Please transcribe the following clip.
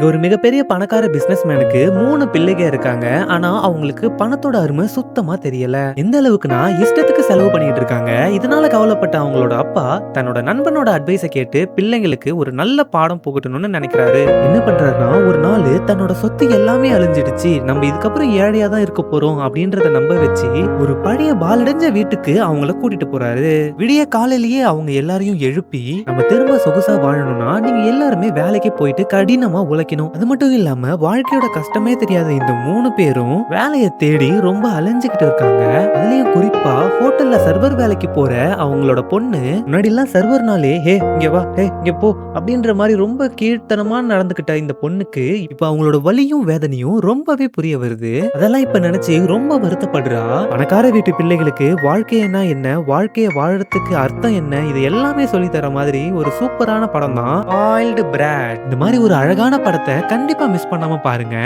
இங்க ஒரு மிகப்பெரிய பணக்கார பிசினஸ்மேனுக்கு 3 பிள்ளைங்க இருக்காங்க. ஆனா அவங்களுக்கு பணத்தோட அருமை சுத்தமா தெரியல. எந்த அளவுக்குன்னா இஷ்டத்துக்கு செலவு பண்ணிட்டு இருக்காங்க. இதனால கவலைப்பட்ட அவங்களோட அப்பா தன்னோட நண்பனோட அட்வைஸ கேட்டு பிள்ளைங்களுக்கு ஒரு நல்ல பாடம் புகட்டணும்னு நினைக்கிறாரு. என்ன பண்றாருன்னா ஒரு நாள் தன்னோட சொத்து எல்லாமே அழிஞ்சிடுச்சு. நம்ம இதுக்கப்புறம் ஏழையா தான் இருக்க போறோம் அப்படின்றத நம்ப வச்சு ஒரு பழைய பாலடைஞ்ச வீட்டுக்கு அவங்கள கூட்டிட்டு போறாரு. விடிய காலையிலேயே அவங்க எல்லாரையும் எழுப்பி நம்ம திரும்ப சொகுசா வாழணும்னா நீங்க எல்லாருமே வேலைக்கு போயிட்டு கடினமா உழைக்கணும். அது மட்டும் இல்லாம வாழ்க்கையோட கஷ்டமே தெரியாத இந்த 3 பேரும் வேலையை தேடி ரொம்ப அலைஞ்சுகிட்டு இருக்காங்க. அதுலயும் குறிப்பா ஹோட்டல்ல சர்வர் வேலைக்கு போற அவங்களோட பொண்ணு முன்னாடி எல்லாம் சர்வர்னாலே ஹே இங்க வா ஹே இங்க போ அப்படின்ற மாதிரி ரொம்ப கீழ்த்தனமா நடந்துகிட்ட இந்த பொண்ணுக்கு இப்ப அவங்களோட வலியும் வேதனையும் ரொம்பவே புரிய வருது. அதெல்லாம் இப்ப நினைச்சு ரொம்ப வருத்தப்படுறா. பணக்கார வீட்டு பிள்ளைகளுக்கு வாழ்க்கைன்னா என்ன, வாழ்க்கைய வாழறதுக்கு அர்த்தம் என்ன, இது எல்லாமே சொல்லி தர மாதிரி ஒரு சூப்பரான படம் தான் பாயில்டு பிராட். இந்த மாதிரி ஒரு அழகான படத்தை கண்டிப்பா மிஸ் பண்ணாம பாருங்க.